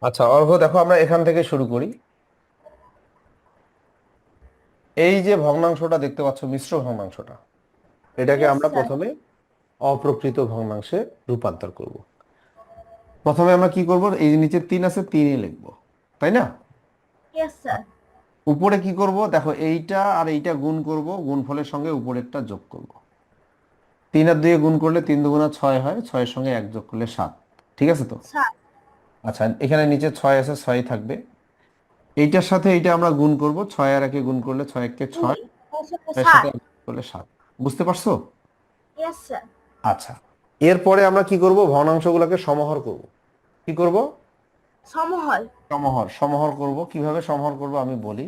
আচ্ছা অর্ঘ্য, দেখো আমরা এখান থেকে শুরু করি। এই যে ভগ্নাংশটা দেখতে পাচ্ছ, মিশ্র ভগ্নাংশটা, এটাকে ইয়েস আমরা স্যার। প্রথমে অপ্রকৃত ভগ্নাংশে রূপান্তর করব। প্রথমে আমরা কি করব, এই যে নিচে 3 আছে, 3ই লিখবো, তাই না? Yes sir. উপরে কি করব, দেখো এইটা আর এইটা গুণ করব, গুণফলের সঙ্গে উপরেরটা যোগ করব। 3 আর 2 গুণ করলে 3 2 গুণা 6 হয়, 6-এর সঙ্গে 1 যোগ করলে 7। ঠিক আছে তো? স্যার। আচ্ছা, এখানে নিচে 6 আছে, 6 থাকবে। এইটার সাথে এইটা আমরা গুণ করব, 6 আর 1-এ গুণ করলে 6 1 দুই 6, তার সাথে 6-এর সাথে 7। 1 যোগ করলে 7। বুঝতে পারছো? Yes sir. আচ্ছা, এরপরে আমরা কি করব, ভগ্নাংশগুলোকে সমাহার করব। কি করব? সমহল। সমাহার। সমাহার করব, কিভাবে সমাহার করব আমি বলি।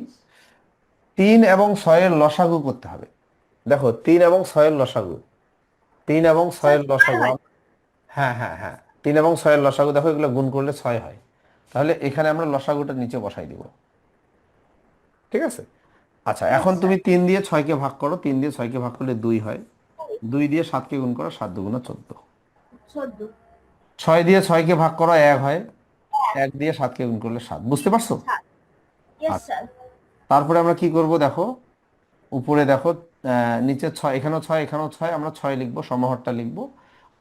3 এবং 6-এর লসাগু করতে হবে। দেখো 3 এবং 6-এর লসাগু, 3 এবং 6-এর স্যার ছয় লসাগু হয়। হ্যাঁ হ্যাঁ হ্যাঁ, 3 এবং 6-এর লসাগু, দেখো এগুলো গুণ করলে 6 হয়। তাহলে এখানে আমরা লসাগুটা নিচে বসাই দিব। ঠিক আছে? আচ্ছা, ইয়েস এখন স্যার। তুমি 3 দিয়ে 6-কে ভাগ করো, 3 দিয়ে 6-কে ভাগ করলে 2 হয়। 2 দিয়ে 7-কে গুণ করো, 7 2 গুণা 14। 14। 6 দিয়ে 6-কে ভাগ করো, 1 হয়। 1 দিয়ে 7-কে গুণ করলে 7। বুঝতে পারছো? 7। ইয়েস আচ্ছা, স্যার। তারপরে আমরা কি করব দেখো, উপরে দেখো, নিচে 6, এখানেও 6, এখানেও 6, আমরা 6 লিখবো, সমাহারটা লিখবো।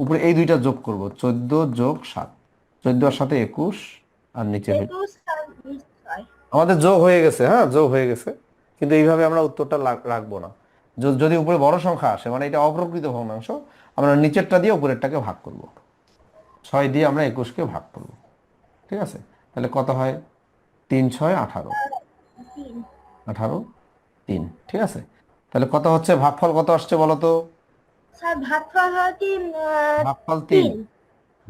উপরে এই দুইটা যোগ করব, 14 + 7, 14 আর 7 21, আর নিচে হইল 21 আর 6। আমাদের যোগ হয়ে গেছে। হ্যাঁ, যোগ হয়ে গেছে। কিন্তু এইভাবে আমরা উত্তরটা রাখবো না। যদি উপরে বড় সংখ্যা আসে, মানে এটা অপ্রকৃত ভগ্নাংশ, আমরা নিচেরটা দিয়ে উপরেরটাকে ভাগ করব। 6 দিয়ে আমরা 21-কে ভাগ করব। ঠিক আছে? তাহলে কত হয়? 3 6 18। 3। 18 3। ঠিক আছে? তাহলে কত হচ্ছে, ভাগফল কত আসছে বলো তো? স্যার ভাগফল হয় 3। ভাগফল 3। 3।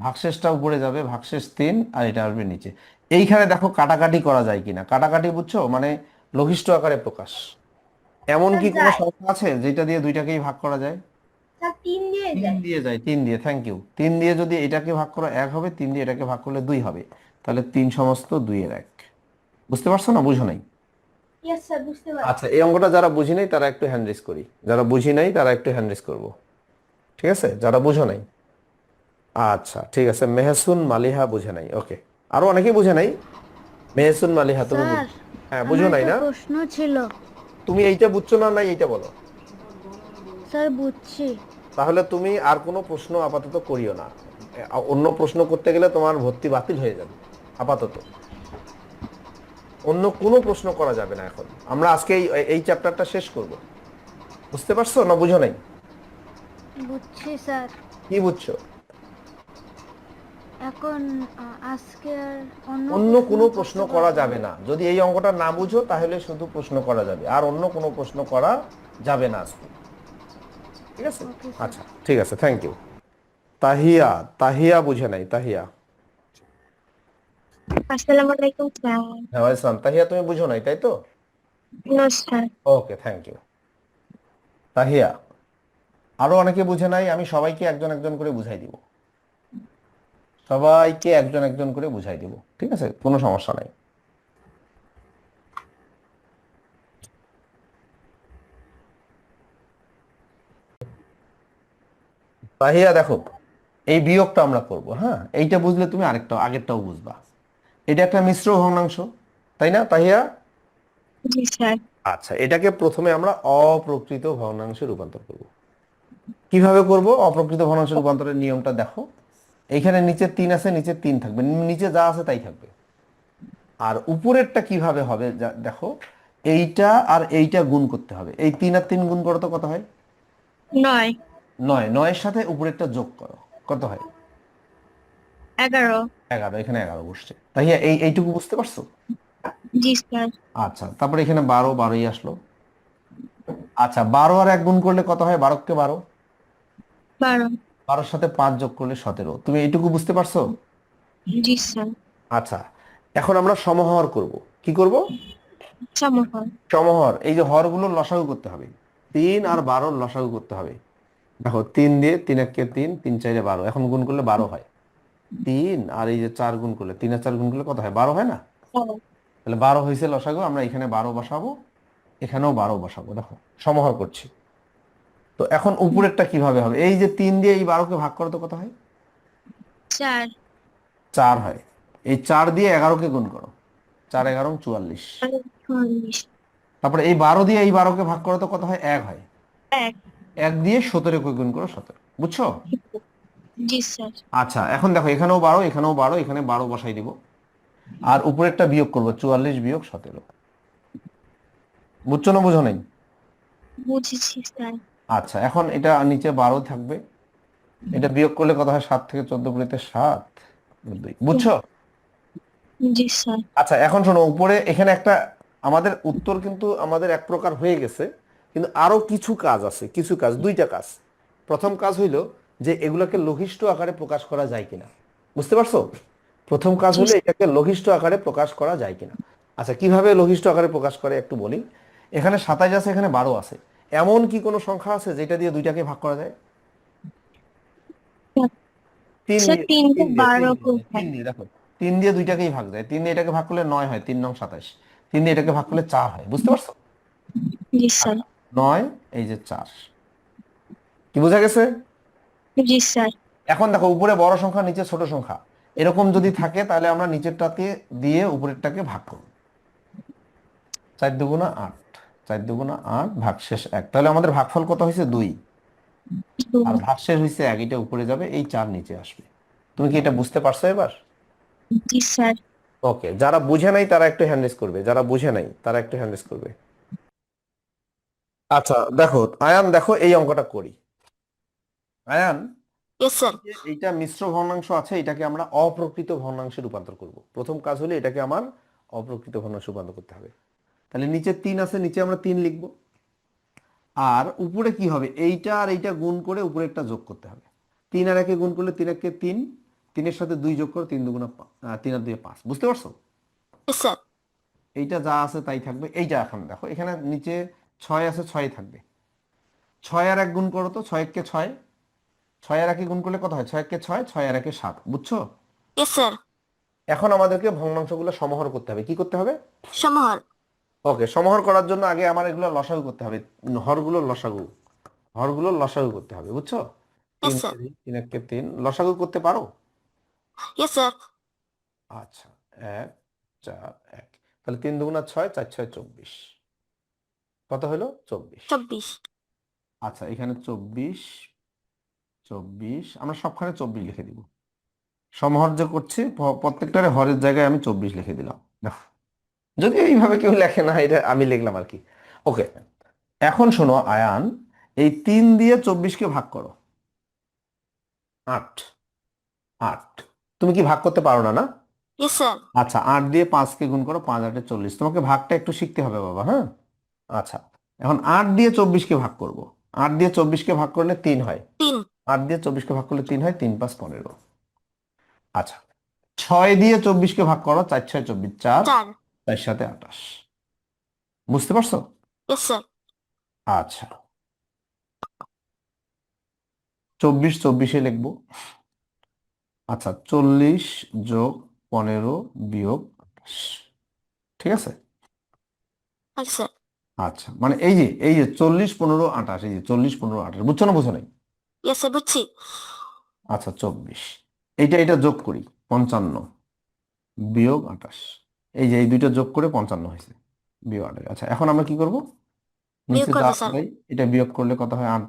ভাগশেষটা উপরে যাবে, ভাগশেষ 3, আর এটা আসবে নিচে। এইখানে দেখো কাটাকাটি করা যায় কিনা। কাটাকাটি বুঝছো, মানে লঘিষ্ঠ আকারে প্রকাশ। এমন স্যার কি কোনো যায়। সংখ্যা আছে যেটা দিয়ে দুইটাকেই ভাগ করা যায়? স্যার 3 দিয়ে 3 যায়। দিয়ে যায়, 3 দিয়ে, থ্যাংক ইউ। 3 দিয়ে যদি এটাকে ভাগ করো 1 হবে, 3 দিয়ে এটাকে ভাগ করলে 2 হবে। তাহলে 3 সমস্ত 2-এর 1। বুঝতে পারছো না, বুঝো নাই? ইয়েস স্যার, বুঝতে আচ্ছা, পারছি। এই অঙ্কটা যারা বুঝি নাই তারা একটু হ্যান্ড রেজ করি, যারা বুঝি নাই তারা একটু হ্যান্ড রেজ করবো। ঠিক আছে, যারা বুঝো নাই। আচ্ছা ঠিক আছে, মেহসুন মালিহা বুঝে নাই, ওকে। আরো অনেকেই বুঝে নাই। মেহসুন মালিহা, তুমি স্যার, হ্যাঁ, বুঝো আমার নাই একটা না? প্রশ্ন ছিল। তুমি এইটা বুঝছো না, নাই এইটা বলো। স্যার বুঝছি। তাহলে তুমি আর কোনো প্রশ্ন আপাতত করিও না। অন্য প্রশ্ন করতে গেলে তোমার ভর্তি বাতিল হয়ে যাবে। আপাতত অন্য কোনো প্রশ্ন করা যাবে না। এখন আমরা আজকে এই চ্যাপ্টারটা শেষ করব। বুঝতে পারছো না, বুঝো নাই? বুঝছি স্যার। কি বুঝছো? এখন আজকে আর অন্য অন্য প্রশ্ন কোনো প্রশ্ন করতে করা পারবো না। যাবে না। যদি এই অঙ্কটা না বুঝো তাহলে শুধু প্রশ্ন করা যাবে, আর অন্য কোনো প্রশ্ন করা যাবে না আজকে। ঠিক আছে? Okay sir. আচ্ছা ঠিক আছে, থ্যাংক ইউ। তাহিয়া, তাহিয়া বুঝে নাই, তাহিয়া। আসসালামু আলাইকুম স্যার। হ্যাঁ ইসলাম, তাহিয়া তুমি বুঝো নাই তাই তো? নমস্কার। ওকে, থ্যাংক ইউ। তাহিয়া, আরো অনেকে বুঝে নাই, আমি সবাইকে একজন একজন করে বুঝাই দিব। সবাইকে একজন একজন করে বুঝাই দিব, ঠিক আছে? কোনো সমস্যা নাই। তাহিয়া দেখো, এই বিয়োগটা আমরা করব। হ্যাঁ, এইটা বুঝলে তুমি আরেকটা আগেরটাও বুঝবা। এটা একটা মিশ্র ভগ্নাংশ, তাই না তাহিয়া? জি স্যার। আচ্ছা, এটাকে প্রথমে আমরা অপ্রকৃত ভগ্নাংশে রূপান্তর করব। কিভাবে করব অপ্রকৃত ভগ্নাংশে রূপান্তরের নিয়মটা দেখো। এইখানে নিচে 3 আছে, নিচে 3 থাকবে, নিচে যা আছে তাই থাকবে। আর উপরেরটা কিভাবে হবে দেখো, এইটা আর এইটা গুণ করতে হবে। এই 3 আর 3 গুণ করো তো কত হয়? 9। 9। 9-এর সাথে উপরেরটা যোগ করো, কত হয়? 11। 11। এখানে 11 বসছে। তাই এইটুকু বুঝতে পারছো? জি স্যার। আচ্ছা, তারপরে এখানে 12, 12ই আসলো। আচ্ছা, 12 আর 1 গুণ করলে কত হয়? 12-কে 12। 12। 12-এর সাথে 5 যোগ করলে 17। তুমি এইটুকু বুঝতে পারছো? জি স্যার। আচ্ছা, এখন আমরা সমহর করব। কি করব? সমহল। সমহর, এই যে হরগুলোর লসাগু করতে হবে। 3 আর 12-র লসাগু করতে হবে। দেখো 3 দিয়ে 3 1-কে 3, 3 4-এ 12, এখন গুণ করলে 12 হয়। 3 আর এই যে 4 গুণ করলে, 3 আর 4 গুণ করলে কত হয়? 12 হয় না? তাহলে 12 হয়েছে লসাগু, আমরা এখানে 12 বসাবো, এখানেও 12 বসাবো। দেখো সমহর করছি। তো এখন উপরেরটা কিভাবে হবে? এই যে 3 দিয়ে এই 12-কে ভাগ করো তো কত হয়? 4। 4 হয়। এই 4 দিয়ে 11কে গুণ করো, 4 11 44। 44। তারপরে এই 12 দিয়ে এই 12কে ভাগ করো তো কত হয়? 1 হয়। 1। 1 দিয়ে 17কে গুণ করো, 17। বুঝছো? জি স্যার। আচ্ছা এখন দেখো এখানেও 12, এখানেও 12, এখানে 12 বসাই দিব, আর উপরেরটা বিয়োগ করবো, 44 বিয়োগ 17। বুঝছো না বুঝো নাই? বুঝেছি স্যার। আচ্ছা এখন এটা নিচে 12 থাকবে, এটা বিয়োগ করলে কত হয়? 7 থেকে 14 পুরিতে 7, 2। বুঝছো? জি স্যার। আচ্ছা এখন শোনো, উপরে এখানে একটা আমাদের উত্তর কিন্তু আমাদের এক প্রকার হয়ে গেছে, কিন্তু আরো কিছু কাজ আছে, কিছু কাজ, দুইটা কাজ। প্রথম কাজ হইলো যে এগুলোকে লঘিষ্ঠ আকারে প্রকাশ করা যায় কিনা। বুঝতে পারছো? প্রথম কাজ জি হলো এটাকে লঘিষ্ঠ আকারে প্রকাশ করা যায় কিনা। আচ্ছা কিভাবে লঘিষ্ঠ আকারে প্রকাশ করে একটু বলি। এখানে 27 আছে, এখানে 12 আছে, এমন কি কোনো সংখ্যা আছে যেটা দিয়ে দুইটাকে ভাগ করা যায়? স্যার। তিন স্যার দিয়ে, 3 কে তিন দিয়ে, তিন 12 দিয়ে, কোথায়? তিন দিয়ে দেখো, 3 দিয়ে দুইটাকেই ভাগ যায়, 3 দিয়ে এটাকে ভাগ করলে 9 হয়, 3 নং 27। 3 দিয়ে এটাকে ভাগ করলে 4 হয়। বুঝতে পারছো? জি স্যার। আচ্ছা 9, এই যে 4, কি বোঝা গেছে? জি স্যার। এখন দেখো উপরে বড় সংখ্যা, নিচে ছোট সংখ্যা, এরকম যদি থাকে তাহলে আমরা নিচেরটাকে দিয়ে উপরেরটাকে ভাগ করব। 4 দুগুণা 8, 4 দুগুণা 8, ভাগশেষ 1, তাহলে আমাদের ভাগফল কত হয়েছে? 2। আর ভাগশেষ হয়েছে 1, এটা উপরে যাবে, এই 4 নিচে আসবে। তুমি কি এটা বুঝতে পারছো এবার? জি স্যার। ওকে, যারা বুঝে নাই তারা একটু হ্যান্ড রেজ করবে, যারা বুঝে নাই তারা একটু হ্যান্ড রেজ করবে। আচ্ছা দেখো আয়ান, দেখো এই অঙ্কটা করি। Ayaan, yes sir. এইটা মিশ্র ভগ্নাংশ আছে, এটাকে আমরা অপ্রকৃত ভগ্নাংশে রূপান্তর করব। প্রথম কাজ হলে এটাকে আমার অপ্রকৃত ভগ্নাংশে রূপান্তর করতে হবে। তাহলে নিচে 3 আছে, নিচে আমরা 3 লিখব। আর উপরে কি হবে? এইটা আর এইটা গুণ করে উপরে একটা যোগ করতে হবে। 3 আর 1 গুণ করলে 3 1 3, 3 এর সাথে 2 যোগ করো, 3 দুগুণা 3 আর 2 5। বুঝতে পারছো? Yes sir. এইটা যা আছে তাই থাকবে। এইটা এখন দেখো এখানে নিচে 6 আছে, 6 থাকবে। 6 আর 1 গুণ করো তো, 6 1 6, 6 আর 1 গুণ করলে কত হয়? 6 1 6, 6 আর 1 7। বুঝছো? Yes sir. এখন আমাদেরকে ভগ্নাংশগুলো সমাহার করতে হবে। কি করতে হবে? সমাহার। ওকে, সমাহার করার জন্য আগে আমার এগুলো লসাগু করতে হবে। হরগুলোর লসাগু, হরগুলোর লসাগু করতে হবে। বুঝছো? Yes 3 sir. 3 1 3, লসাগু করতে পারো? Yes sir. আচ্ছা 1 4 1, তাহলে 3 দুগুণা 6, 4 6 24, কত হলো? 24। 24। আচ্ছা এখানে 24, 24, আমরা সবখানে 24 লিখে দিব। সমহর যে করছি প্রত্যেকটারে হরের জায়গায় আমি 24 লিখে দিলাম। দেখো, যদি এইভাবে কেউ লেখে না, এটা আমি লিখলাম আর কি। ওকে, এখন শোনো আয়ান, এই 3 দিয়ে 24কে ভাগ করো। 8, 8। তুমি কি ভাগ করতে পারো না? না? Yes sir. আচ্ছা 8 দিয়ে 5কে গুণ করো, 5 8 40। তোমাকে ভাগটা একটু শিখতে হবে বাবা, হ্যাঁ? আচ্ছা এখন 8 দিয়ে 24কে ভাগ করব। 8 দিয়ে 24কে ভাগ করলে 3 হয়। 3। 8 দিয়ে 24কে ভাগ করলে 3 হয়, 3 5 15। আচ্ছা 6 দিয়ে 24কে ভাগ করো, 4 6 24, 4, 4। 4 7 28। বুঝতে পারছো? Yes sir. আচ্ছা 24 24-এ লিখবো। আচ্ছা 40 যোগ 15 বিয়োগ 28। ঠিক আছে? Okay sir. আচ্ছা মানে এই যে 40 15 28, এই যে 40 15 28, বুঝছো না বুঝো নাই? ইয়েস স্যার, বুঝছি। আচ্ছা 24, এটা যোগ করি, 55 বিয়োগ 28। এই যে এই দুইটা যোগ করে 55 হয়েছে, বিয়োগ 28। আচ্ছা এখন আমরা কি করব? বিয়োগ নিচে যা করবো আছে স্যার। তাই, এটা বিয়োগ করলে কত হয়? 8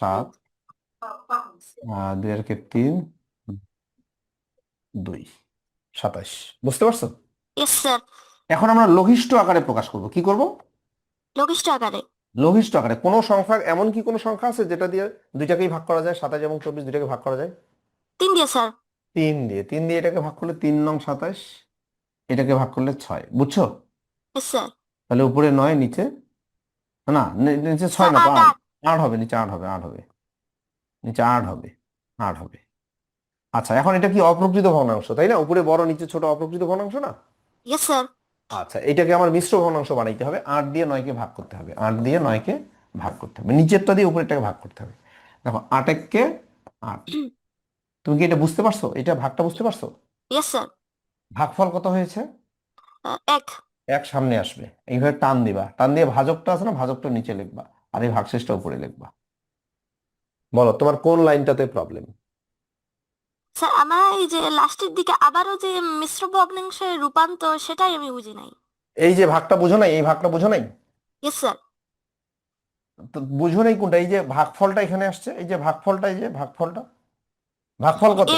7, 2 আর 3, 2 27। বুঝতে পারছো? Yes sir. এখন আমরা লঘিষ্ঠ আকারে প্রকাশ করব। কি করব? লঘিষ্ঠ আকারে। লঘিষ্ঠ আকারে কোন সংখ্যা, এমন কি কোন সংখ্যা আছে যেটা দিয়ে দুইটাকেই ভাগ করা যায়? 27 এবং 24 দুইটাকে ভাগ করা যায়? 3 দিয়ে স্যার। 3 দিয়ে, 3 দিয়ে এটাকে ভাগ করলে 3 নং 27, এটাকে ভাগ করলে 6। বুঝছো? Yes sir. তাহলে উপরে 9, নিচে না, নিচে 6 স্যার না তো 8 8, 8। 8 হবে, নিচে 8 হবে, 8 হবে, নিচে 8 হবে, 8 হবে। আচ্ছা এখন এটা কি অপ্রকৃত ভগ্নাংশ, তাই না? উপরে বড় নিচে ছোট, অপ্রকৃত ভগ্নাংশ না? Yes sir. আচ্ছা এটাকে আমার মিশ্র ভগ্নাংশ বানাইতে হবে। 8 দিয়ে 9কে ভাগ করতে হবে, 8 দিয়ে 9কে ভাগ করতে হবে, নিচেরটা দিয়ে উপরেরটাকে ভাগ করতে হবে। দেখো 8 1 8। তুমি কি এটা বুঝতে পারছো? এটা ভাগটা বুঝতে পারছো? Yes sir. ভাগফল কত হয়েছে? 1। 1 সামনে আসবে, এইভাবে টান দিবা, টান দিয়ে ভাজকটা আছে না, ভাজকটা নিচে লিখবা, আর এই ভাগশেষটা উপরে লিখবা। বলো তোমার কোন লাইনটাতে প্রবলেম? স্যার আমার এই যে লাস্টের দিকে আবারও যে মিশ্র ভগ্নাংশের রূপান্তর সেটাই আমি বুঝি নাই। এই যে ভাগটা বুঝো নাই, এই ভাগটা বুঝো নাই, ইয়েস স্যার। তো বুঝো নাই কোনটা? এই যে ভাগফলটা এখানে আসছে, এই যে ভাগফলটা, এই যে ভাগফলটা, ভাগফল কত?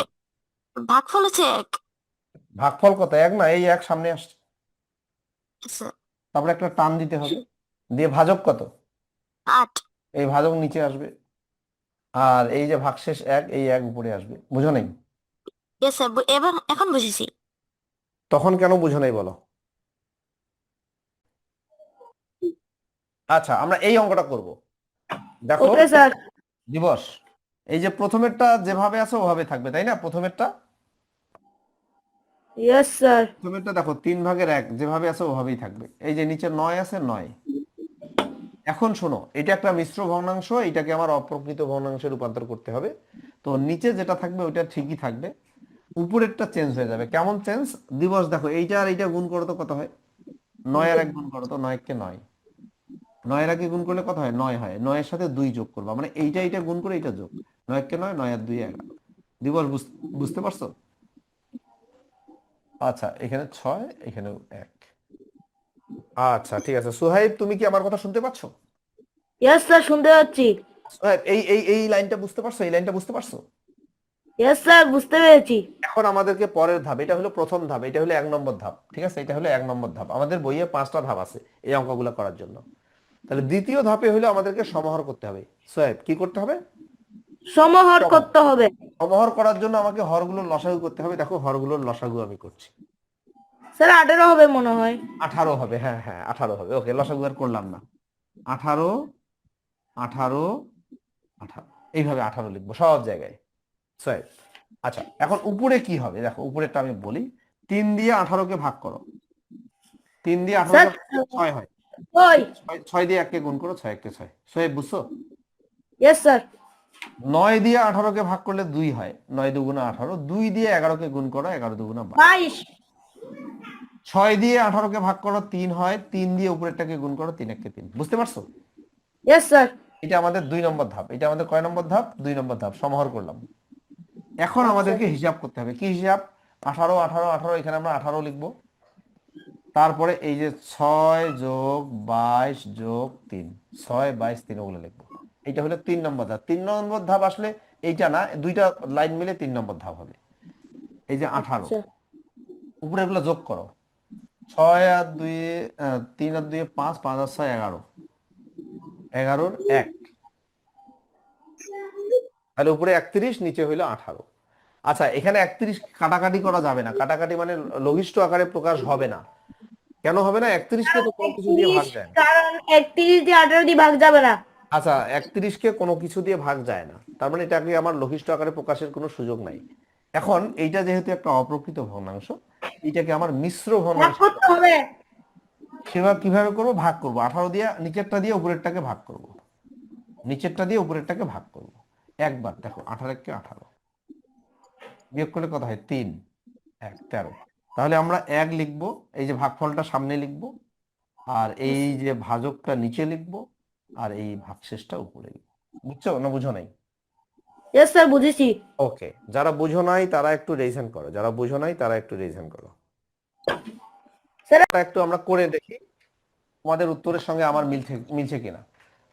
ভাগফল হচ্ছে 1। ভাগফল কত? 1 না, এই 1 সামনে আসছে, ইয়েস স্যার। তারপরে একটা টান দিতে হবে, দিয়ে ভাজক কত? 8। এই ভাজক নিচে আসবে, আর এই যে ভাগশেষ 1, এই 1 উপরে আসবে। বুঝো নাই? ইয়েস স্যার, এবার এখন বুঝেছি। তখন কেন বুঝো নাই বলো? আচ্ছা, আমরা এই অঙ্কটা করব। দেখো ওকে স্যার। দিবস, এই যে প্রথমেরটা যেভাবে আছে ওভাবে থাকবে, তাই না? প্রথমেরটা ইয়েস স্যার। প্রথমেরটা দেখো 3/1 যেভাবে আছে ওভাবেই থাকবে। এই যে নিচে 9 আছে, 9। এখন শোনো, এটা একটা মিশ্র ভগ্নাংশ, এটাকে আমার অপ্রকৃত ভগ্নাংশে রূপান্তর করতে হবে। তো নিচে যেটা থাকবে ওইটা ঠিকই থাকবে, উপরেরটা চেঞ্জ হয়ে যাবে। কেমন চেঞ্জ? দিবস দেখো, এইটা আর এইটা গুণ করো তো কত হয়? 9 আর 1 গুণ করো তো, 9 কে 9, 9 এর আগে গুণ করলে কত হয়? 9 হয়। 9 এর সাথে 2 যোগ করবা, মানে এইটা গুণ করে এইটা যোগ। 9 কে 9, 9 আর 2 11। দিবস বুঝতে পারছো? আচ্ছা, এখানে 6, এখানেও 1। আচ্ছা ঠিক আছে, সুহাইব তুমি কি আমার কথা শুনতে পাচ্ছো? ইয়েস স্যার, শুনতে পাচ্ছি। সুহাইব, এই লাইনটা বুঝতে পারছো? এই লাইনটা বুঝতে পারছো? ইয়েস স্যার, বুঝতে পেরেছি। এখন আমাদেরকে পরের ধাপ, এটা হলো প্রথম ধাপ, এটা হলো 1 নম্বর ধাপ, ঠিক আছে? এটা হলো 1 নম্বর ধাপ। আমাদের বইয়ে 5টা ধাপ আছে এই অঙ্কগুলো করার জন্য। তাহলে দ্বিতীয় ধাপে হলো আমাদেরকে সমাহার করতে হবে। সোহেব, কি করতে হবে? সমাহার করতে হবে। সমাহার করার জন্য আমাকে হরগুলোর লসাগু করতে হবে। দেখো হরগুলোর লসাগু আমি করছি। স্যার 18 হবে মনে হয়। 18 হবে, হ্যাঁ হ্যাঁ 18 হবে। ওকে, লসাগু আর করলাম না। 18, 18, 18, এইভাবে 18 লিখবো সব জায়গায়। সোহেব, আচ্ছা এখন উপরে কি হবে দেখো, উপরেরটা আমি বলি। 3 দিয়ে 18কে ভাগ করো। 3 দিয়ে স্যার 18কে 6 হয়। ওই 6 দিয়ে 1কে গুণ করো, 6 1 6। সোহেব বুঝছো? Yes sir. 9 দিয়ে 18কে ভাগ করলে 2 হয়, 9 দুগুণা 18। 2 দিয়ে 11কে গুণ করো, 11 দুগুণা 22। 22। 6 দিয়ে 18কে ভাগ করো, 3 হয়। 3 দিয়ে উপরেরটাকে গুণ করো, 3 1 3। বুঝতে পারছো? Yes sir. এটা আমাদের 2 নম্বর ধাপ। এটা আমাদের কয় নম্বর ধাপ? 2 নম্বর ধাপ। সমাহার করলাম। এখন আমাদেরকে হিসাব করতে হবে। কি হিসাব? 18 18 18, এখানে আমরা 18 লিখবো। তারপরে এই যে 6 যোগ 22 যোগ 3, 6 22 3 ওগুলো লিখবো। এটা হলো 3 নম্বর ধাপ। 3 নম্বর ধাপ আসলে এইটা না, দুইটা লাইন মিলে 3 নম্বর ধাপ হবে। এই যে 18, আচ্ছা। উপরে এগুলো যোগ করো। 6 আর 2, 3 আর 2 5, 5 আর 6 11, 11 1, তাহলে উপরে 31, নিচে হইলো 18। আচ্ছা, এখানে 31 কাটাকাটি করা যাবে না। কাটাকাটি মানে লঘিষ্ঠ আকারে প্রকাশ হবে না। কেন হবে না? 31কে তো কোনো কিছু দিয়ে ভাগ যায় না। কারণ 31 দিয়ে 18 দিয়ে ভাগ যাবে না। আচ্ছা, 31কে কোনো কিছু দিয়ে ভাগ যায় না, তার মানে এটাকে আমার লঘিষ্ঠ আকারে প্রকাশের কোনো সুযোগ নাই। এখন এইটা যেহেতু একটা অপ্রকৃত ভগ্নাংশ, এটাকে আমার মিশ্র ভাগ ভগ্নাংশ করতে হবে। সেবা কিভাবে করবো? ভাগ করব। 18 দিয়ে নিচেরটা দিয়ে উপরেরটাকে ভাগ করব, নিচেরটা দিয়ে উপরেরটাকে ভাগ করব একবার। দেখো 18 কে 18 বিয়োগ করলে কত হয়? 3 1 13। তাহলে আমরা 1 লিখবো, এই যে ভাগফলটা সামনে লিখবো, আর এই যে ভাজকটা নিচে লিখবো, আর এই ভাগশেষটা উপরে লিখবো। বুঝছো না বুঝো নাই? ইয়েস স্যার, বুঝেছি। ওকে, যারা বুঝো নাই তারা একটু রিভিশন করো, যারা বুঝো নাই তারা একটু রিভিশন করো। স্যার এটা একটু আমরা করে দেখি তোমাদের উত্তরের সঙ্গে আমার মিলছে কিনা।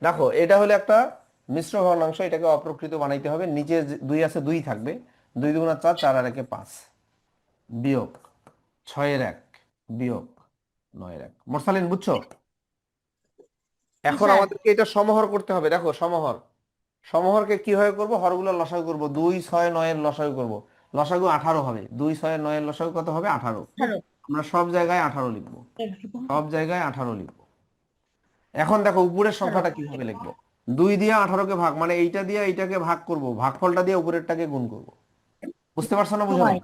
দেখো, এটা হলো একটা মিশ্র ভগ্নাংশ, এটাকে অপ্রকৃত বানাইতে হবে। নিচে 2 আছে, 2 থাকবে। 2 দুগুণা 4, 4 আর 1 5, বিয়োগ 6 এর 1, বিয়োগ 9 এর 1। মোরসালিন বুঝছো? এখন আমাদেরকে এটা সমাহার করতে হবে। দেখো সমাহারকে কিভাবে করব? হরগুলো লসাগু করব। 2 6 9 এর লসাগু করব। লসাগু 18 হবে। 2 6 9 এর লসাগু কত হবে? 18। আমরা সব জায়গায় 18 লিখবো, সব জায়গায় 18 লিখবো। এখন দেখো উপরের সংখ্যাটা কিভাবে লিখবো? 2 দিয়ে 18কে ভাগ, মানে এইটা দিয়ে এইটাকে ভাগ করব, ভাগফলটা দিয়ে উপরেরটাকে গুণ করব। বুঝতে পারছো না বুঝো নাই?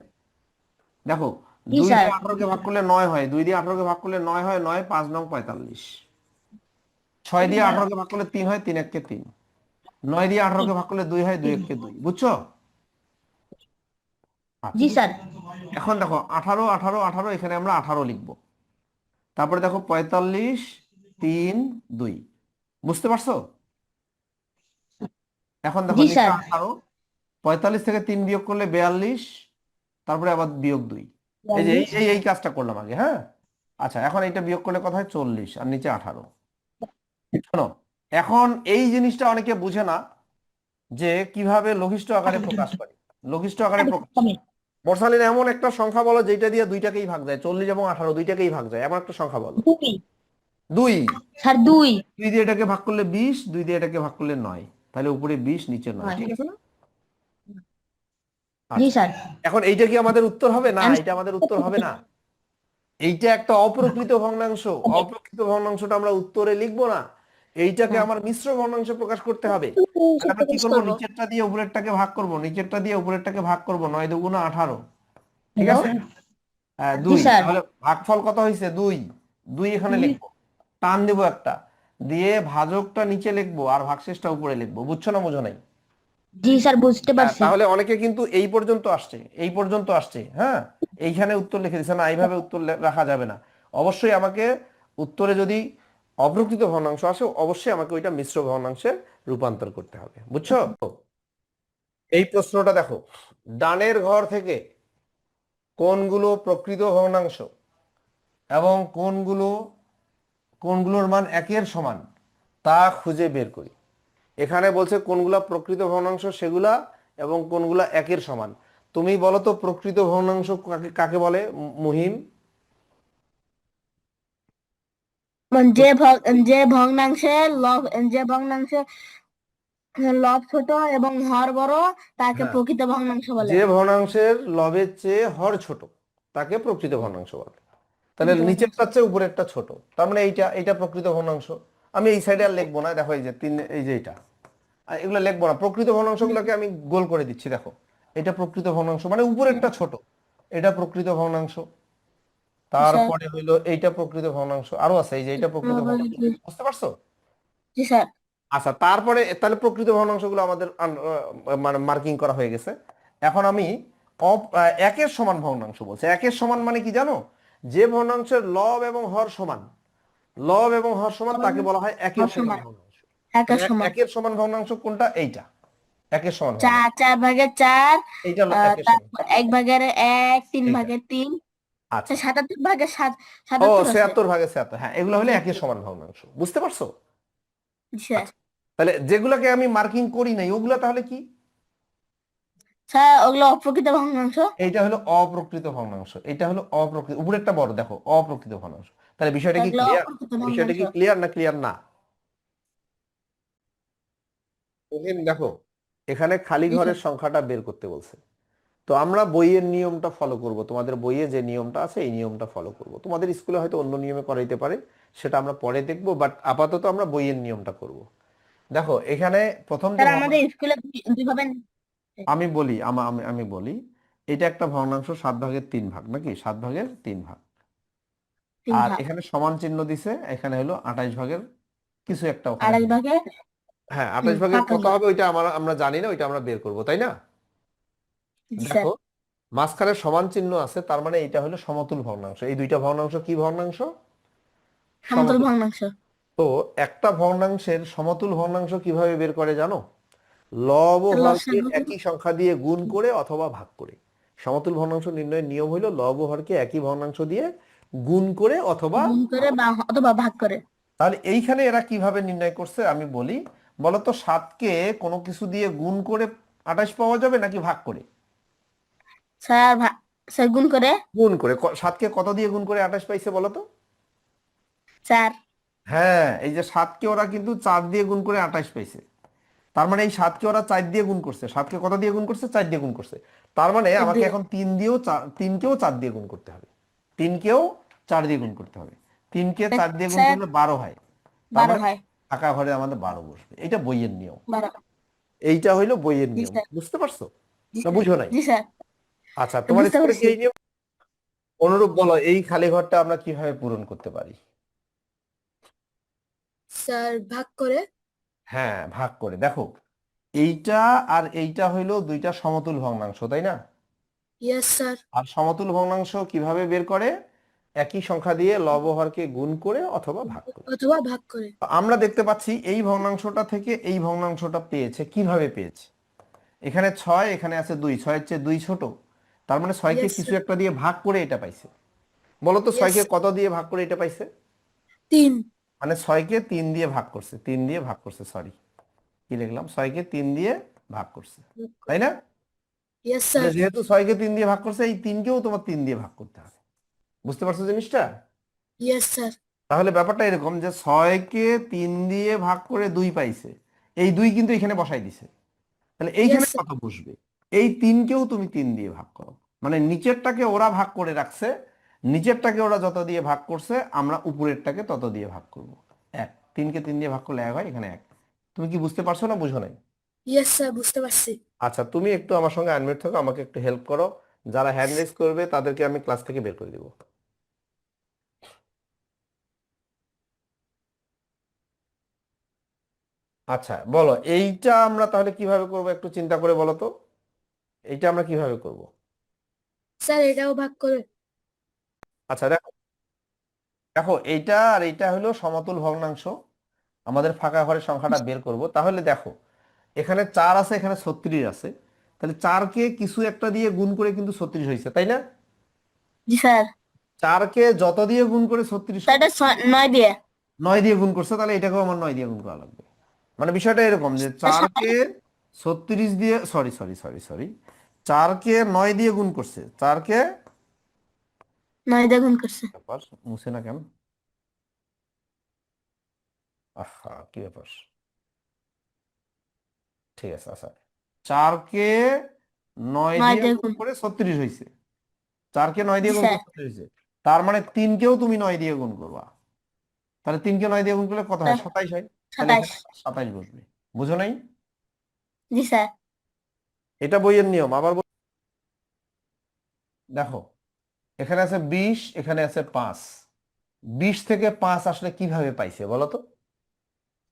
দেখো 2 দিয়ে 18কে ভাগ করলে 9 হয়, 2 দিয়ে 18কে ভাগ করলে 9 হয়, 9 5 9 45। 6 দিয়ে 18কে ভাগ করলে 3 হয়, 3 1 3। 9 দিয়ে 18কে ভাগ করলে 2 হয়, 2 1 2। বুঝছো? জি স্যার। এখন দেখো 18 18 18, এখানে আমরা 18 লিখবো। তারপরে দেখো 45 3 2। বুঝতে পারছো? এখন দেখো জি নিচে স্যার। 18, 45 থেকে 3 বিয়োগ করলে 42, তারপরে আবার বিয়োগ 2। এই যে এই কাজটা করলাম আগে, হ্যাঁ। আচ্ছা, এখন এটা বিয়োগ করলে কত হয়? 40 আর নিচে 18। শোনো, এখন এই জিনিসটা অনেকে বুঝে না যে কিভাবে লঘিষ্ঠ আকারে প্রকাশ করে। লঘিষ্ঠ আকারে প্রকাশ, বর্ষালীন এমন একটা সংখ্যা বলো যেটা দিয়ে দুইটাকেই ভাগ যায়, 40 এবং 18 দুইটাকেই ভাগ যায়, এমন একটা সংখ্যা বলো। 2। স্যার 2 2 দিয়ে এটাকে ভাগ করলে 20, 2 দিয়ে এটাকে ভাগ করলে 9, তাহলে উপরে 20 নিচে 9, ঠিক আছে না? জি আচ্ছা, স্যার এখন এইটা কি আমাদের উত্তর হবে? না, এটা আমাদের উত্তর হবে না। এইটা একটা অপ্রকৃত ভগ্নাংশ। অপ্রকৃত ভগ্নাংশটা আমরা উত্তরে লিখবো না, এইটাকে আমার মিশ্র ভগ্নাংশে প্রকাশ করতে হবে। তাহলে আমরা কি করবো? নিচেরটা দিয়ে উপরেরটাকে ভাগ করব, নিচেরটা দিয়ে উপরেরটাকে ভাগ করব, 9 দুগুণে 18, ঠিক আছে? জি 2, স্যার তাহলে ভাগফল কত হয়েছে? 2। 2 এখানে লিখবো, টান দেবো একটা, দিয়ে ভাজকটা নিচে লিখবো আর ভাগশেষটা উপরে লিখবো। বুঝছো না বোঝো নাই? জি স্যার বুঝতে পারছি তাহলে অনেকে কিন্তু এই পর্যন্ত আসছে, এই পর্যন্ত আসছে, হ্যাঁ, এইখানে উত্তর লিখে দিচ্ছে না, এইভাবে উত্তর রাখা যাবে না। অবশ্যই আমাকে উত্তরে যদি অপ্রকৃত ভগ্নাংশ আসে, অবশ্যই আমাকে ওইটা মিশ্র ভগ্নাংশে রূপান্তর করতে হবে। বুঝছো? এই প্রশ্নটা দেখো, ডানের ঘর থেকে কোনগুলো প্রকৃত ভগ্নাংশ এবং কোনগুলোর মান 1-এর সমান তা খুঁজে বের করি। এখানে বলছে কোনগুলা প্রকৃত ভগ্নাংশ সেগুলা, এবং কোনগুলা 1-এর সমান। তুমি বলো তো প্রকৃত ভগ্নাংশ কাকে বলে, মুহিম? যে ভগ্নাংশের লব ছোট এবং হর বড় তাকে হ্যাঁ, প্রকৃত ভগ্নাংশ বলে যে ভগ্নাংশের লবের চেয়ে হর ছোট তাকে প্রকৃত ভগ্নাংশ বলে। তাহলে নিচেরটা চেয়ে উপরেরটা ছোট, তার মানে এইটা প্রকৃত ভগ্নাংশ। আমি এই সাইডে আর লিখবো না, দেখো এই যে 3, এই যে এটা, এগুলো লিখবো না। প্রকৃত ভগ্নাংশগুলোকে আমি গোল করে দিচ্ছি, দেখো এটা প্রকৃত ভগ্নাংশ, মানে উপরেরটা ছোট, এটা প্রকৃত ভগ্নাংশ। তারপরে হইলো এইটা প্রকৃত ভগ্নাংশ, আরো আছে, এই যে এইটা প্রকৃত ভগ্নাংশ। বুঝতে পারছো? জি স্যার আচ্ছা, তারপরে তাহলে প্রকৃত ভগ্নাংশগুলো আমাদের মানে মার্কিং করা হয়ে গেছে। এখন আমি 1-এর সমান ভগ্নাংশ বলছি। 1-এর সমান মানে কি জানো? যে ভগ্নাংশের লব এবং হর সমান, লব এবং হর সমান তাকে বলা হয় 1-এর সমান ভগ্নাংশ। একের তাহলে সমান 1-এর সমান ভগ্নাংশ কোনটা? এইটা 1-এর সমান ভগ্নাংশ, 4/4 এইটা হলো 1-এর সমান। তারপর 1/1 এইটা 3/3 আচ্ছা, 77/7 ও 77 আছে 76/77, হ্যাঁ, এগুলো হলো 1-এর সমান ভগ্নাংশ। বুঝতে পারছো? স্যার আচ্ছা, তাহলে যেগুলোকে আমি মার্কিং করি নাই ওগুলা তাহলে কি? স্যার ওগুলো অপ্রকৃত ভগ্নাংশ এইটা হলো অপ্রকৃত ভগ্নাংশ, এটা হলো অপ্রকৃত, উপরেরটা বড়, দেখো অপ্রকৃত ভগ্নাংশ। তাহলে বিষয়টা কি এগুলো ক্লিয়ার? অপ্রকৃত বিষয়টা ভগ্নাংশ কি ক্লিয়ার না ক্লিয়ার না? দেখো, এখানে খালি জি স্যার ঘরের সংখ্যাটা বের করতে বলছে। তো আমরা বইয়ের নিয়মটা ফলো করব, তোমাদের বইয়ে যে নিয়মটা আছে এই নিয়মটা ফলো করব। তোমাদের স্কুলে হয়তো অন্য নিয়মে করাইতে পারে, সেটা আমরা পরে দেখব, বাট আপাতত আমরা বইয়ের নিয়মটা করব। দেখো, এখানে প্রথম যে স্যার আমাদের স্কুলে দুইভাবে আমি বলি, আমি বলি, এটা একটা ভগ্নাংশ 7/3 নাকি 7/3 তিন আর ভাগ এখানে সমান চিহ্ন দিছে, এখানে হলো 28 কিছু একটা ওখানে আরেক হবে। ভাগে হ্যাঁ, 28 কত 27 হবে ওইটা আমরা জানি না, ওইটা আমরা বের করব, তাই না? জি স্যার দেখো, মাঝখানে সমান চিহ্ন আছে, তার মানে এটা হলো সমতুল ভগ্নাংশ। এই দুইটা ভগ্নাংশ কি ভগ্নাংশ? সমতুল সমতুল। ভগ্নাংশ তো একটা ভগ্নাংশের সমতুল ভগ্নাংশ কিভাবে বের করে জানো? লব ও হরকে লসাগু একই সংখ্যা দিয়ে গুণ করে অথবা ভাগ করে। সমতুল ভগ্নাংশ নির্ণয়ের নিয়ম হলো লব ও হরকে একই ভগ্নাংশ দিয়ে গুণ করে অথবা গুণ করে বা অথবা ভাগ করে তাহলে এইখানে এরা কিভাবে নির্ণয় করছে আমি বলি। বলতো 7কে কোনো কিছু দিয়ে গুণ করে 28 পাওয়া যাবে নাকি ভাগ করে? স্যার স্যার গুণ করে গুণ করে। 7কে কত দিয়ে গুণ করে 28 পাইছে বলতো? 4 হ্যাঁ, এই যে 7কে ওরা কিন্তু 4 দিয়ে গুণ করে 28 পাইছে। তার মানে এই 7কে ওরা 4 দিয়ে গুণ করছে। 7কে কত দিয়ে গুণ করছে? 4 দিয়ে গুণ করছে। তার মানে আমাকে এখন 3কেও 4 দিয়ে গুণ করতে হবে। 3কেও 4 দিয়ে গুণ করতে হবে। 3কে 4 দিয়ে গুণ স্যার করলে 12 হয়। তার 12 মানে হয় ফাঁকা ঘরে আমাদের 12 বসবে। এটা বইয়ের নিয়ম। 12 এইটা হইলো বইয়ের জি নিয়ম। স্যার বুঝতে পারছো জি না স্যার বুঝো নাই? জি স্যার আচ্ছা, তোমার বুঝতে স্কুলে কি পারছি এই নিয়ম? অনুরূপ বলো, এই খালি ঘরটা আমরা কিভাবে পূরণ করতে পারি? স্যার ভাগ করে হ্যাঁ, ভাগ করে। দেখো, এইটা আর এইটা হইলো দুইটা সমতুল ভগ্নাংশ, তাই না? ইয়েস স্যার আর সমতুল ভগ্নাংশ কিভাবে বের করে? একই সংখ্যা দিয়ে লব ও হরকে গুণ করে অথবা ভাগ করে। অথবা ভাগ করে তো আমরা দেখতে পাচ্ছি এই ভগ্নাংশটা থেকে এই ভগ্নাংশটা পেয়েছে, কিভাবে পেয়েছে? এখানে 6, এখানে আছে 2, 6-এর চেয়ে 2 ছোট, তার মানে 6-কে Yes, কিছু sir. একটা দিয়ে ভাগ করে এটা পাইছে। বলো তো Yes. 6-কে কত দিয়ে ভাগ করে এটা পাইছে? 3. মানে 6-কে 3 দিয়ে ভাগ করছে, 3 দিয়ে ভাগ করছে, সরি কি লিখলাম, 6-কে 3 দিয়ে ভাগ করছে, তাই না? Yes, তাহলে sir. যেহেতু 6-কে 3 দিয়ে ভাগ করছে, এই 3-কেও তোমার 3 দিয়ে ভাগ করতে হবে। বুঝতে পারছো জিনিসটা? Yes, sir. তাহলে ব্যাপারটা এরকম যে 6-কে 3 দিয়ে ভাগ করে 2 পাইছে, এই 2 কিন্তু এখানে বসাই দিছে, তাহলে এইখানে Yes, sir. কত বসবে? এই 3-কেও তুমি 3 দিয়ে ভাগ করো, মানে নিচেরটাকে ওরা ভাগ করে রাখছে, নিচেরটাকে ওরা যত দিয়ে ভাগ করছে আমরা উপরেরটাকে তত দিয়ে ভাগ করব। 1, 3-কে 3 দিয়ে ভাগ করলে 1 হয়, এখানে 1। তুমি কি বুঝতে পারছো না বুঝো নাই? Yes, sir. বুঝতে পারছি। আচ্ছা, তুমি একটু আমার সঙ্গে আনমিউট থাকো, আমাকে একটু হেল্প করো। যারা হ্যান্ড রেজ করবে তাদেরকে আমি ক্লাস থেকে বের করে দিব। আচ্ছা বলো, এইটা আমরা তাহলে কিভাবে করব একটু চিন্তা করে বলো তো, এইটা আমরা কিভাবে করব? স্যার এটাও ভাগ করে। আচ্ছা দেখো, দেখো এইটা আর এইটা হলো সমতুল ভগ্নাংশ, আমাদের ফাঁকা ঘরের সংখ্যাটা বের করব। তাহলে দেখো, এখানে 4 আছে, এখানে 36 আছে, তাহলে 4-কে কিছু একটা দিয়ে গুণ করে কিন্তু 36 হয়েছে, তাই না? জি স্যার। 4-কে যত দিয়ে গুণ করে 36 স্যার এটা 9 দিয়ে। 9 দিয়ে গুণ করছে, তাহলে এটাকেও আমার 9 দিয়ে গুণ করা লাগবে। মানে বিষয়টা এরকম যে 4-কে 36 দিয়ে, সরি সরি সরি সরি, 4-কে 9 দিয়ে গুণ করছে, 4-কে 9 দিয়ে গুণ করছে। ব্যাপার, মুছে না কেন? আহা কি ব্যাপার, ঠিক আছে। আচ্ছা, 4-কে 9 9 দিয়ে দিয়ে গুণ গুণ। করে 36 হয়েছে, 4-কে 9 জি দিয়ে গুণ স্যার। করে 36 হয়েছে, তার মানে 3-কেও তুমি 9 দিয়ে গুণ করবা, তাহলে 3-কে 9 দিয়ে গুণ করলে কত হয়? 27 হয়, তাহলে 27। এখানে 27 বসবে। বুঝো নাই? জি স্যার। এটা বইয়ের নিয়ম। আবার দেখো, এখানে আছে 20, এখানে আছে 5, 20 থেকে 5 আসলে কিভাবে পাইছে বলো তো?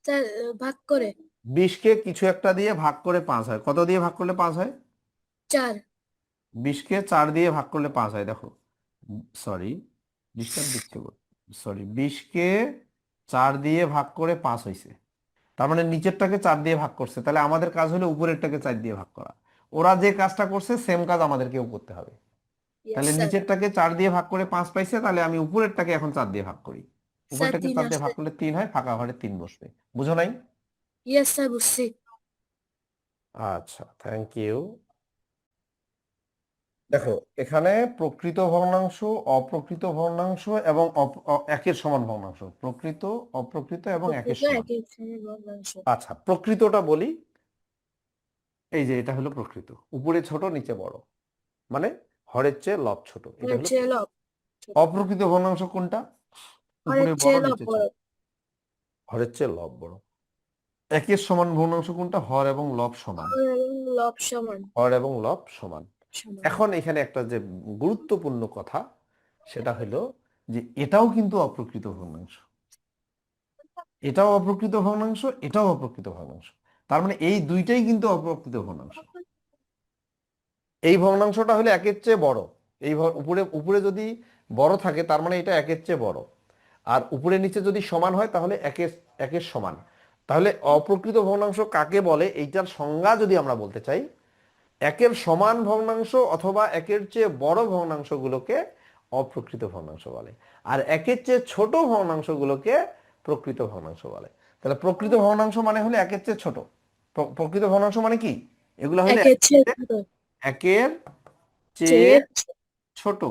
স্যার ভাগ করে। 20-কে কিছু একটা দিয়ে ভাগ করে 5 হয়, কত দিয়ে ভাগ করলে 5 হয়? 4। 20-কে 4 দিয়ে ভাগ করলে 5 হয়, দেখো সরি, ডিস্টার্ব দিচ্ছে, সরি, 20-কে 4 দিয়ে ভাগ করে 5 হয়েছে, তার মানে নিচেরটাকে 4 দিয়ে ভাগ করছে, তাহলে আমাদের কাজ হলো উপরেরটাকে 4 দিয়ে ভাগ করা। ওরা যে কাজটা করছে সেম কাজ আমাদেরকেও করতে হবে। ইয়েস তাহলে স্যার। নিচেরটাকে 4 দিয়ে ভাগ করে 5 পাইছে, তাহলে আমি উপরেরটাকে এখন 4 দিয়ে ভাগ করি, স্যার উপরেরটাকে 3 4 দিয়ে আসছে। ভাগ করলে 3 হয়, ফাঁকা ঘরে 3 বসবে। বুঝো নাই? ইয়েস স্যার বুঝছি। আচ্ছা, থ্যাংক ইউ। দেখো, এখানে প্রকৃত ভগ্নাংশ, অপ্রকৃত ভগ্নাংশ এবং একের সমান ভগ্নাংশ, প্রকৃত, অপ্রকৃত এবং একের প্রকৃত সমান। একই ভগ্নাংশ। আচ্ছা, প্রকৃতটা বলি, এই যে এটা হলো প্রকৃত, উপরে ছোট নিচে বড়, মানে হরের চেয়ে লব ছোট, এটা হলো চেয়ে লব। অপ্রকৃত ভগ্নাংশ। কোনটা? হরের উপরে বড় চেয়ে লব নিচে ছোট, বড়। হরের চেয়ে লব বড়। একের সমান ভগ্নাংশ কোনটা? হর এবং লব সমান, হর এবং লব সমান। হর এবং লব সমান। সমান। এখন এখানে একটা যে গুরুত্বপূর্ণ কথা, সেটা হলো যে এটাও কিন্তু অপ্রকৃত ভগ্নাংশ, এটাও অপ্রকৃত ভগ্নাংশ, এটাও অপ্রকৃত ভগ্নাংশ, তার মানে এই দুইটাই কিন্তু অপ্রকৃত ভগ্নাংশ। এই ভগ্নাংশটা হলে একের চেয়ে বড়, এই উপরে উপরে যদি বড় থাকে তার মানে এটা একের চেয়ে বড়, আর উপরে নিচে যদি সমান হয় তাহলে একের একের সমান। তাহলে অপ্রকৃত ভগ্নাংশ কাকে বলে, এইটার সংজ্ঞা যদি আমরা বলতে চাই, একের সমান ভগ্নাংশ অথবা একের চেয়ে বড় ভগ্নাংশগুলোকে অপ্রকৃত ভগ্নাংশ বলে, আর একের চেয়ে ছোট ভগ্নাংশগুলোকে প্রকৃত ভগ্নাংশ বলে। তাহলে প্রকৃত ভগ্নাংশ মানে হলো একের চেয়ে ছোট, প্রকৃত ভগ্নাংশ মানে কি? এগুলো হলো একের চেয়ে ছোট। একের চেয়ে চেয়ে ছোট,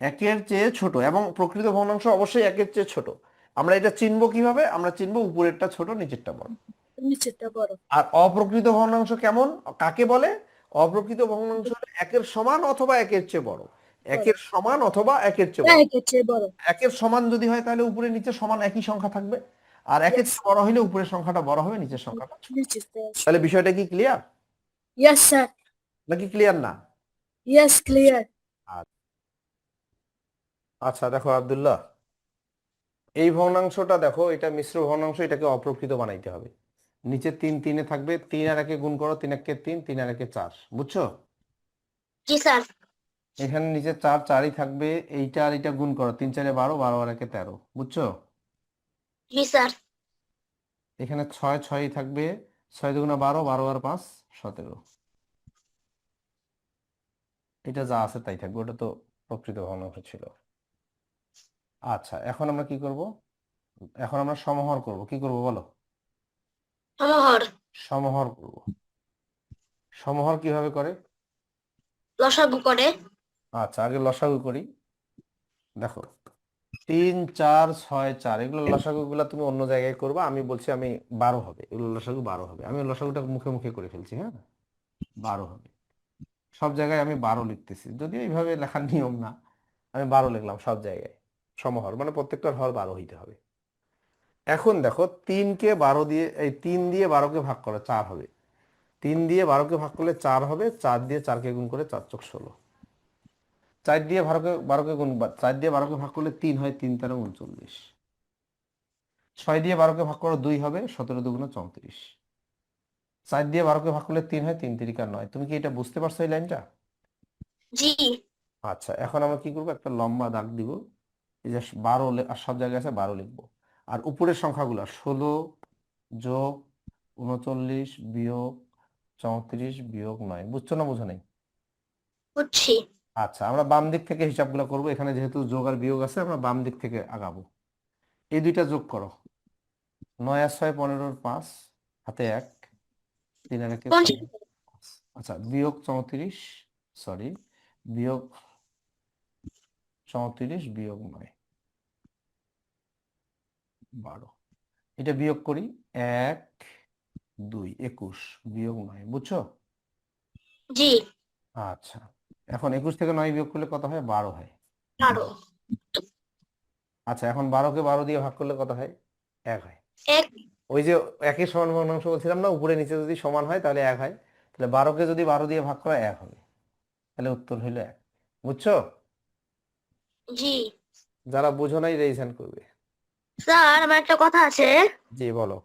একের চেয়ে ছোট, এবং প্রকৃত ভগ্নাংশ অবশ্যই একের চেয়ে ছোট। আমরা এটা চিনবো কিভাবে? আমরা চিনবো উপরেরটা ছোট নিচেরটা বড়। নিচেরটা বড়। আর অপ্রকৃত ভগ্নাংশ কেমন, কাকে বলে? অপ্রকৃত ভগ্নাংশ হলো একের সমান অথবা একের চেয়ে বড়, একের সমান অথবা একের চেয়ে বড়। একের চেয়ে বড়। একের সমান যদি হয় তাহলে উপরে নিচে সমান একই সংখ্যা থাকবে, আর একের Yes. চেয়ে বড় হলে উপরের সংখ্যাটা বড় হবে, নিচের সংখ্যাটা ছোট। নিচেরটা তাহলে ছোট। বিষয়টা কি ক্লিয়ার ইয়েস স্যার। নাকি ক্লিয়ার না? Yes clear. আচ্ছা দেখো আব্দুল্লাহ, এই ভগ্নাংশটা দেখো, এটা মিশ্র ভগ্নাংশ, এটাকে অপ্রকৃত বানাইতে হবে। নিচে 3 3-এ থাকবে, 3 আর 1-এ গুণ করো, 3 1-এ 3, 3 আর 1-এ 4, বুঝছো? জি স্যার। এখানে নিচে 4 4ই থাকবে, এইটা আর এটা গুণ করো, 3 4-এ 12, 12 আর 1-এ 13, বুঝছো? জি স্যার। এখানে 6 6ই থাকবে, 6 2 12, 12 আর 5 17, এটা যা আছে তাই থাকবে, ওটা তো প্রকৃত ভগ্নাংশ ছিল। আচ্ছা, এখন আমরা কি করব? এখন আমরা সমহর করব। কি করব বলো? সমহর সমহর করব। সমহর কিভাবে করে? লসাগু করে। আচ্ছা, আগে লসাগু করি। দেখো, 3 4 6 4 এগুলো লসাগু গুলা তুমি অন্য জায়গায় করবা, আমি বলছি আমি 12 হবে, এগুলো লসাগু 12 হবে। আমি লসাগুটা মুখে মুখে করে ফেলছি, হ্যাঁ, 12 হবে। সব জায়গায় আমি 12 লিখতেছি, যদিও এইভাবে লেখার নিয়ম না। আমি 12 লিখলাম সব জায়গায়। সমহর মানে প্রত্যেকটার হর 12 হইতে হবে। এখন দেখো, 3 দিয়ে 12কে ভাগ করে 4 হবে। 3 দিয়ে 12কে ভাগ করলে 4 হবে, 4 দিয়ে 4কে গুণ করে 4 চোখ 16। 4 দিয়ে 12কে গুণ 4 দিয়ে 12কে ভাগ করলে 3 হয়, 3 তেরো 39। 6 দিয়ে 12কে ভাগ করলে 2 হবে, 17 দুগুণে 34। 4 দিয়ে 12কে ভাগ করলে 3 হয়, 3 তিরিকা 9। তুমি কি এটা বুঝতে পারছো এই লাইনটা? জি। আচ্ছা, এখন আমরা কি করবো, একটা লম্বা দাগ দিব। এই যে 12 আর সব জায়গায় আছে 12 লিখবো। আর উপরের সংখ্যাগুলো 16 যোগ 39 বিয়োগ 34 বিয়োগ 9। বুঝছো না বুঝো নাই? বুঝছি। আচ্ছা, আমরা বাম দিক থেকে হিসাবগুলো করবো। এখানে যেহেতু যোগ আর বিয়োগ আছে, আমরা বাম দিক থেকে আগাবো। এই দুইটা যোগ করো। 9 আর 6 15 5 হাতে 1, 3 আর 1 পঞ্চাশ। 6। আচ্ছা, বিয়োগ 34, সরি, বিয়োগ 34 বিয়োগ 9 12। এটা বিয়োগ করি। 1 2 21 বিয়োগ 9। বুঝছো? জি। আচ্ছা, এখন 21 থেকে 9 বিয়োগ করলে কত হয়? 12 হয়। আরো আচ্ছা, এখন 12কে 12 দিয়ে ভাগ করলে কত হয়? 1 হয়। এক। ওই যে একই সমান ভগ্নাংশ বলছিলাম না, উপরে নিচে যদি সমান হয় তাহলে 1 হয়। তাহলে 12কে যদি 12 দিয়ে ভাগ করা 1 হবে, তাহলে উত্তর হইলো 1। বুঝছো? জি যারা বুঝো নাই রেইজ হ্যান্ড করবে। স্যার, আমার একটা কথা আছে। জি বলো।